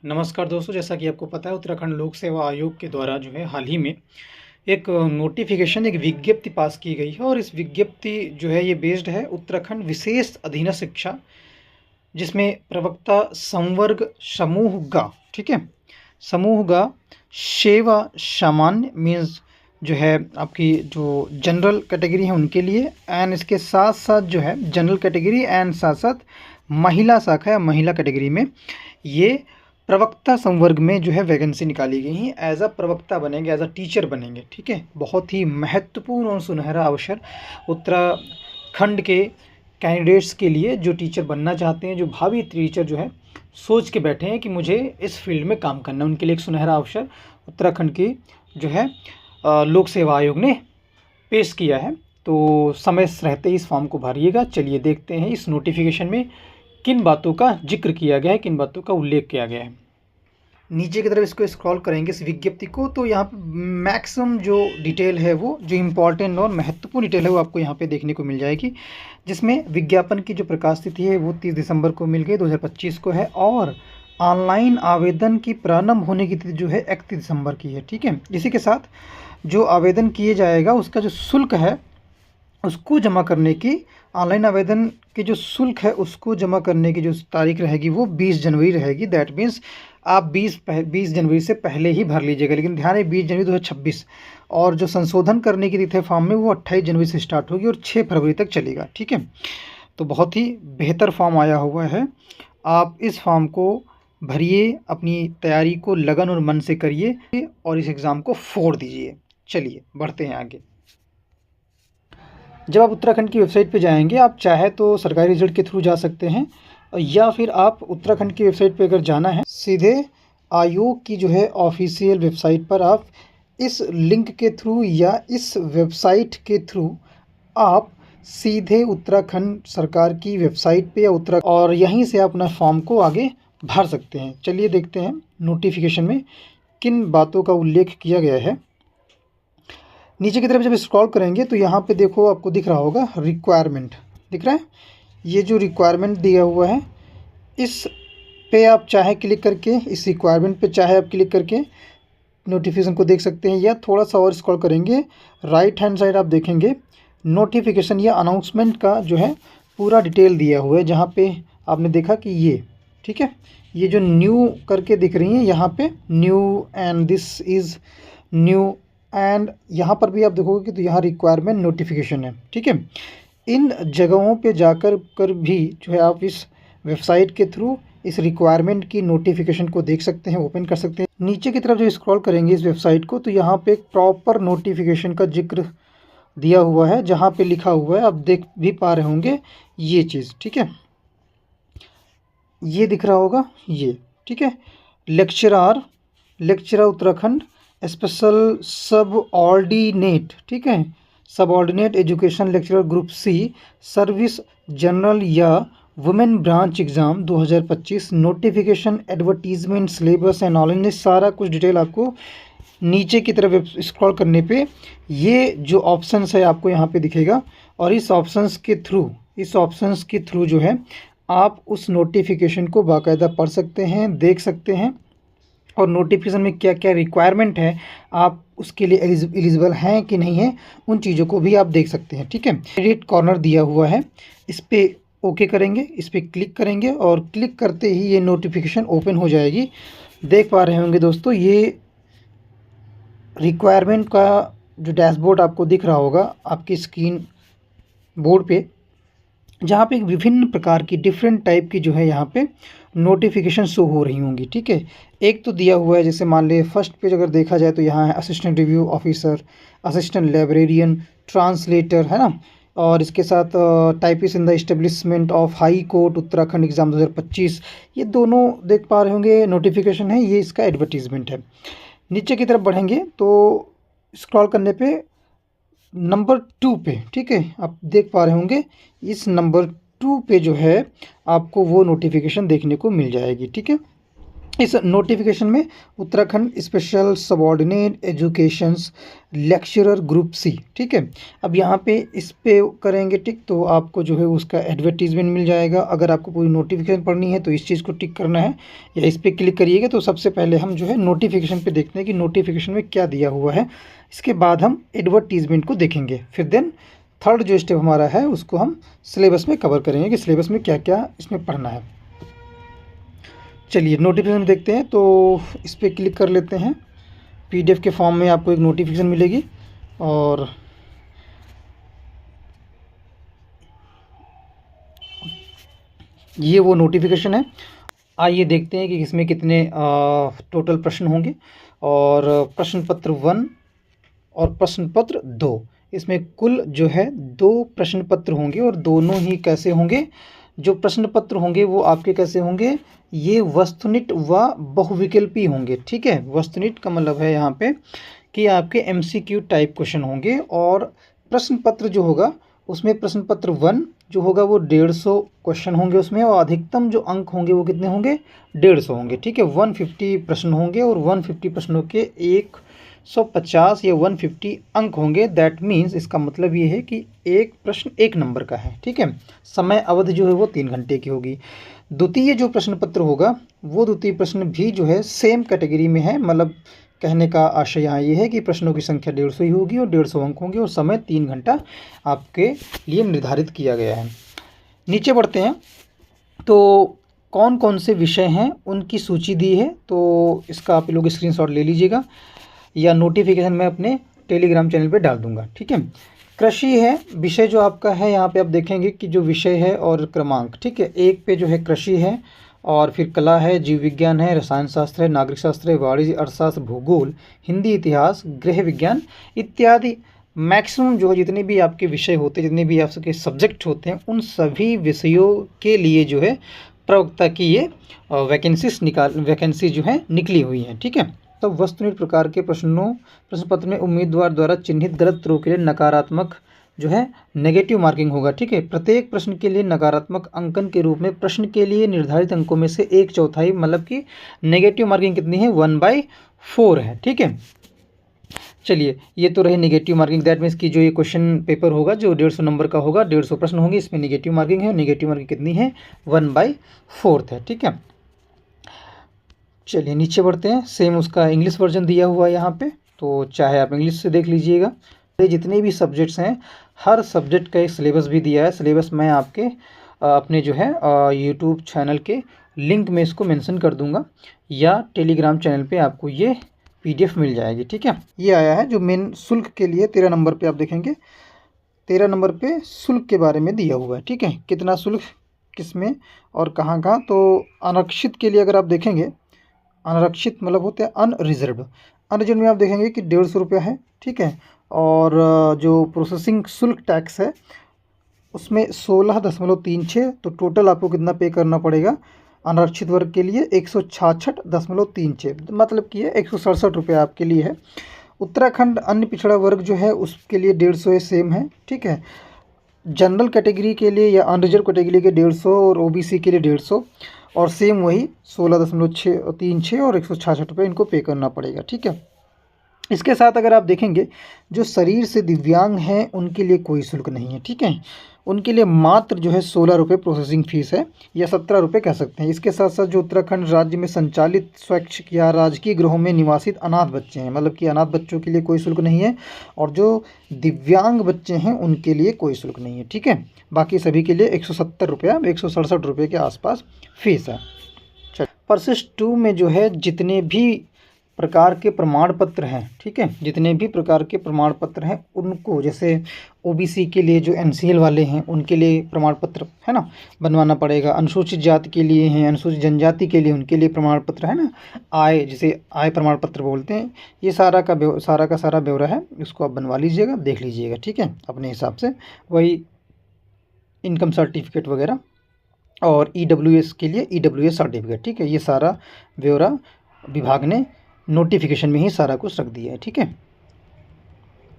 नमस्कार दोस्तों, जैसा कि आपको पता है उत्तराखंड लोक सेवा आयोग के द्वारा जो है हाल ही में एक नोटिफिकेशन, एक विज्ञप्ति पास की गई है। और इस विज्ञप्ति जो है ये बेस्ड है उत्तराखंड विशेष अधीनस्थ शिक्षा, जिसमें प्रवक्ता संवर्ग समूह गा, ठीक है, समूह गा सेवा सामान्य मीन्स जो है आपकी जो जनरल कैटेगरी है उनके लिए, एंड इसके साथ साथ जो है जनरल कैटेगरी एंड साथ साथ महिला शाखा या महिला कैटेगरी में ये प्रवक्ता संवर्ग में जो है वैकेंसी निकाली गई हैं। एज अ प्रवक्ता बनेंगे, एज अ टीचर बनेंगे, ठीक है। बहुत ही महत्वपूर्ण और सुनहरा अवसर उत्तराखंड के कैंडिडेट्स के लिए, जो टीचर बनना चाहते हैं, जो भावी टीचर जो है सोच के बैठे हैं कि मुझे इस फील्ड में काम करना है, उनके लिए एक सुनहरा अवसर उत्तराखंड की जो है लोक सेवा आयोग ने पेश किया है। तो समय रहते ही इस फॉर्म को भरिएगा। चलिए देखते हैं इस नोटिफिकेशन में किन बातों का जिक्र किया गया है, किन बातों का उल्लेख किया गया है। नीचे की तरफ इसको स्क्रॉल करेंगे इस विज्ञप्ति को, तो यहाँ पे मैक्सिमम जो डिटेल है, वो जो इम्पोर्टेंट और महत्वपूर्ण डिटेल है वो आपको यहाँ पे देखने को मिल जाएगी। जिसमें विज्ञापन की जो प्रकाश तिथि है वो 30 दिसंबर को मिल गई, 2025 को है। और ऑनलाइन आवेदन की प्रारंभ होने की तिथि जो है 31 दिसंबर की है, ठीक है। इसी के साथ जो आवेदन किए जाएगा उसका जो शुल्क है उसको जमा करने की, ऑनलाइन आवेदन के जो शुल्क है उसको जमा करने की जो तारीख रहेगी वो 20 जनवरी रहेगी। दैट मीन्स आप 20 जनवरी से पहले ही भर लीजिएगा। लेकिन ध्यान है 20 जनवरी 2026, और जो संशोधन करने की तिथि फॉर्म में वो 28 जनवरी से स्टार्ट होगी और 6 फरवरी तक चलेगा, ठीक है। तो बहुत ही बेहतर फॉर्म आया हुआ है। आप इस फॉर्म को भरिए, अपनी तैयारी को लगन और मन से करिए और इस एग्ज़ाम को फोड़ दीजिए। चलिए बढ़ते हैं आगे। जब आप उत्तराखंड की वेबसाइट पे जाएंगे, आप चाहे तो सरकारी रिजल्ट के थ्रू जा सकते हैं, या फिर आप उत्तराखंड की वेबसाइट पे अगर जाना है, सीधे आयोग की जो है ऑफिशियल वेबसाइट पर आप इस लिंक के थ्रू या इस वेबसाइट के थ्रू आप सीधे उत्तराखंड सरकार की वेबसाइट पे या और यहीं से आप अपना फॉर्म को आगे भर सकते हैं। चलिए देखते हैं नोटिफिकेशन में किन बातों का उल्लेख किया गया है। नीचे की तरफ जब स्क्रॉल करेंगे तो यहाँ पे देखो, आपको दिख रहा होगा रिक्वायरमेंट, दिख रहा है। ये जो रिक्वायरमेंट दिया हुआ है इस पे आप चाहे क्लिक करके, इस रिक्वायरमेंट पे चाहे आप क्लिक करके नोटिफिकेशन को देख सकते हैं, या थोड़ा सा और स्क्रॉल करेंगे राइट हैंड साइड आप देखेंगे नोटिफिकेशन या अनाउंसमेंट का जो है पूरा डिटेल दिया हुआ है। जहाँ पे आपने देखा कि ये, ठीक है, ये जो न्यू करके दिख रही हैं यहाँ पे new and this is new, and यहाँ पर भी आप देखोगे कि तो यहाँ रिक्वायरमेंट नोटिफिकेशन है, ठीक है। इन जगहों पे जाकर भी जो है आप इस वेबसाइट के थ्रू इस रिक्वायरमेंट की नोटिफिकेशन को देख सकते हैं, ओपन कर सकते हैं। नीचे की तरफ जो स्क्रॉल करेंगे इस वेबसाइट को, तो यहाँ पे एक प्रॉपर नोटिफिकेशन का जिक्र दिया हुआ है, जहाँ पे लिखा हुआ है, आप देख भी पा रहे होंगे ये चीज़, ठीक है, ये दिख रहा होगा ये, ठीक है। Lecturer Uttarakhand special sub ordinate, ठीक है, sub ordinate education lecturer group C service general या women branch exam 2025 notification advertisement syllabus and all, इन सारा कुछ डिटेल आपको नीचे की तरफ स्क्रॉल करने पे ये जो ऑप्शंस है आपको यहाँ पे दिखेगा। और इस ऑप्शंस के थ्रू जो है आप उस नोटिफिकेशन को बाकायदा पढ़ सकते हैं, देख सकते हैं, और नोटिफिकेशन में क्या क्या रिक्वायरमेंट है, आप उसके लिए एलिजिबल हैं कि नहीं है, उन चीज़ों को भी आप देख सकते हैं, ठीक है। कैंडिडेट कॉर्नर दिया हुआ है, इस पर ओके करेंगे, इस पर क्लिक करेंगे और क्लिक करते ही ये नोटिफिकेशन ओपन हो जाएगी। देख पा रहे होंगे दोस्तों, ये रिक्वायरमेंट का जो डैशबोर्ड आपको दिख रहा होगा आपकी स्क्रीन बोर्ड पे, जहाँ पे विभिन्न प्रकार की डिफरेंट टाइप की जो है यहाँ पे नोटिफिकेशन शो हो रही होंगी, ठीक है। एक तो दिया हुआ है, जैसे मान ले फर्स्ट पेज अगर देखा जाए तो यहाँ है assistant review officer, assistant librarian, translator, है ना। और इसके साथ typist in the establishment of high court Uttarakhand exam 2025, ये दोनों देख पा रहे होंगे नोटिफिकेशन है, ये इसका एडवर्टीजमेंट है। नीचे की तरफ बढ़ेंगे तो स्क्रॉल करने पे नंबर 2 पे, ठीक है, आप देख पा रहे होंगे इस नंबर 2 पे जो है आपको वो नोटिफिकेशन देखने को मिल जाएगी, ठीक है। इस नोटिफिकेशन में Uttarakhand special subordinate educations lecturer group C, ठीक है। अब यहाँ पे इस पे करेंगे टिक तो आपको जो है उसका एडवर्टीजमेंट मिल जाएगा। अगर आपको पूरी नोटिफिकेशन पढ़नी है तो इस चीज़ को टिक करना है या इस पर क्लिक करिएगा। तो सबसे पहले हम जो है नोटिफिकेशन पे देखते हैं कि नोटिफिकेशन में क्या दिया हुआ है। इसके बाद हम एडवर्टीजमेंट को देखेंगे, फिर देन थर्ड जो स्टेप हमारा है उसको हम सिलेबस में कवर करेंगे कि सिलेबस में क्या क्या इसमें पढ़ना है। चलिए नोटिफिकेशन देखते हैं, तो इस पर क्लिक कर लेते हैं। पीडीएफ के फॉर्म में आपको एक नोटिफिकेशन मिलेगी और ये वो नोटिफिकेशन है। आइए देखते हैं कि इसमें कितने टोटल प्रश्न होंगे। और प्रश्न पत्र 1 और प्रश्न पत्र 2, इसमें कुल जो है 2 प्रश्न पत्र होंगे और दोनों ही कैसे होंगे, जो प्रश्न पत्र होंगे वो आपके कैसे होंगे, ये वस्तुनिष्ठ व बहुविकल्पी होंगे, ठीक है। वस्तुनिष्ठ का मतलब है यहाँ पे कि आपके एमसीक्यू टाइप क्वेश्चन होंगे। और प्रश्न पत्र जो होगा उसमें प्रश्न पत्र 1 जो होगा वो 150 क्वेश्चन होंगे उसमें, और अधिकतम जो अंक होंगे वो कितने होंगे, 150 होंगे, ठीक है। 150 प्रश्न होंगे और 150 प्रश्नों के 150 या 150 अंक होंगे। दैट मीन्स इसका मतलब ये है कि एक प्रश्न 1 नंबर का है, ठीक है। समय अवधि जो है वो 3 घंटे की होगी। द्वितीय जो प्रश्न पत्र होगा वो द्वितीय प्रश्न भी जो है सेम कैटेगरी में है। मतलब कहने का आशय यहाँ ये है कि प्रश्नों की संख्या 150 ही होगी और 150 अंक होंगे और समय 3 घंटा आपके लिए निर्धारित किया गया है। नीचे बढ़ते हैं तो कौन कौन से विषय हैं उनकी सूची दी है, तो इसका आप लोग स्क्रीनशॉट ले लीजिएगा या नोटिफिकेशन मैं अपने टेलीग्राम चैनल पे डाल दूंगा, ठीक है। कृषि है विषय जो आपका है, यहाँ पे आप देखेंगे कि जो विषय है और क्रमांक, ठीक है। 1 पे जो है कृषि है और फिर कला है, जीव विज्ञान है, रसायन शास्त्र है, नागरिक शास्त्र है, वाणिज्य, अर्थशास्त्र, भूगोल, हिंदी, इतिहास, गृह विज्ञान इत्यादि। मैक्सिमम जो है जितने भी आपके विषय होते हैं, जितने भी आपके सब्जेक्ट होते हैं, उन सभी विषयों के लिए जो है प्रवक्ता की ये वैकेंसी जो है निकली हुई है, ठीक है। तो वस्तुनिष्ठ प्रकार के प्रश्न पत्र में उम्मीदवार द्वारा चिन्हित गलत उत्तरों के लिए नकारात्मक जो है नेगेटिव मार्किंग होगा, ठीक है। प्रत्येक प्रश्न के लिए नकारात्मक अंकन के रूप में प्रश्न के लिए निर्धारित अंकों में से 1/4 मतलब कि नेगेटिव मार्किंग कितनी है, 1/4 है, ठीक है। चलिए ये तो रही नेगेटिव मार्किंग। दैट मीन्स कि जो ये क्वेश्चन पेपर होगा जो 150 नंबर का होगा, 150 प्रश्न होंगे, इसमें नेगेटिव मार्किंग है और नेगेटिव मार्किंग कितनी है, 1/4 है, ठीक है। चलिए नीचे बढ़ते हैं। सेम उसका इंग्लिश वर्जन दिया हुआ है यहाँ पे, तो चाहे आप इंग्लिश से देख लीजिएगा। जितने भी सब्जेक्ट्स हैं हर सब्जेक्ट का एक सिलेबस भी दिया है। सिलेबस मैं आपके अपने जो है यूट्यूब चैनल के लिंक में इसको मेंशन कर दूंगा या टेलीग्राम चैनल पे आपको ये पीडीएफ मिल जाएगी, ठीक है। ये आया है जो मेन शुल्क के लिए 13 नंबर पे आप देखेंगे, 13 नंबर पे शुल्क के बारे में दिया हुआ है, ठीक है। कितना शुल्क किसमें और कहाँ कहाँ। तो आरक्षित के लिए अगर आप देखेंगे, अनारक्षित मतलब होते हैं अनरिजर्व। अनरिजर्व में आप देखेंगे कि 150 रुपया है, ठीक है। और जो प्रोसेसिंग शुल्क टैक्स है उसमें 16.36, तो टोटल आपको कितना पे करना पड़ेगा अनारक्षित वर्ग के लिए, 166.36, मतलब कि 167 रुपये आपके लिए है। उत्तराखंड अन्य पिछड़ा वर्ग जो है उसके लिए 150 सेम है, ठीक है। जनरल कैटेगरी के लिए या अनरिजर्व कैटेगरी के 150 और ओबीसी के लिए 150 और सेम वही 16.36 और 166 रुपये इनको पे करना पड़ेगा, ठीक है। इसके साथ अगर आप देखेंगे जो शरीर से दिव्यांग हैं उनके लिए कोई शुल्क नहीं है, ठीक है। उनके लिए मात्र जो है 16 रुपये प्रोसेसिंग फीस है या 17 रुपये कह सकते हैं। इसके साथ साथ जो उत्तराखंड राज्य में संचालित स्वैच्छिक या राजकीय गृहों में निवासित अनाथ बच्चे हैं, मतलब कि अनाथ बच्चों के लिए कोई शुल्क नहीं है, और जो दिव्यांग बच्चे हैं उनके लिए कोई शुल्क नहीं है, ठीक है। बाकी सभी के लिए 170 रुपया 167 रुपये के आसपास फीस है। परसिस्ट 2 में जो है जितने भी प्रकार के प्रमाण पत्र हैं, ठीक है, जितने भी प्रकार के प्रमाण पत्र हैं उनको, जैसे ओबीसी के लिए जो एनसीएल वाले हैं उनके लिए प्रमाण पत्र है ना बनवाना पड़ेगा, अनुसूचित जाति के लिए हैं, अनुसूचित जनजाति के लिए उनके लिए प्रमाण पत्र है ना, आय जिसे आय प्रमाण पत्र बोलते हैं, ये सारा का सारा ब्यौरा है, इसको आप बनवा लीजिएगा, देख लीजिएगा, ठीक है, अपने हिसाब से। वही इनकम सर्टिफिकेट वगैरह और ईडब्ल्यूएस के लिए ईडब्ल्यूएस सर्टिफिकेट, ठीक है। ये सारा ब्यौरा विभाग ने नोटिफिकेशन में ही सारा कुछ रख दिया है, ठीक है।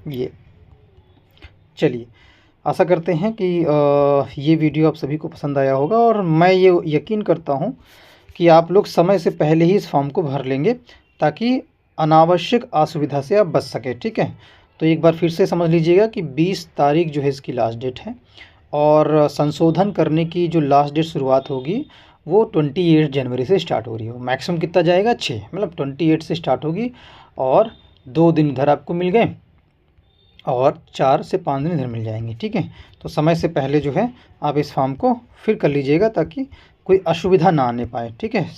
ये चलिए आशा करते हैं कि ये वीडियो आप सभी को पसंद आया होगा और मैं ये यकीन करता हूँ कि आप लोग समय से पहले ही इस फॉर्म को भर लेंगे ताकि अनावश्यक असुविधा से आप बच सकें, ठीक है। तो एक बार फिर से समझ लीजिएगा कि 20 तारीख जो है इसकी लास्ट डेट है और संशोधन करने की जो लास्ट डेट शुरुआत होगी वो 28 जनवरी से स्टार्ट हो रही हो। मैक्सिमम कितना जाएगा, 6, मतलब 28 से स्टार्ट होगी और 2 दिन इधर आपको मिल गए और 4 से 5 दिन इधर मिल जाएंगे, ठीक है। तो समय से पहले जो है आप इस फॉर्म को फिल कर लीजिएगा ताकि कोई असुविधा ना आने पाए, ठीक है।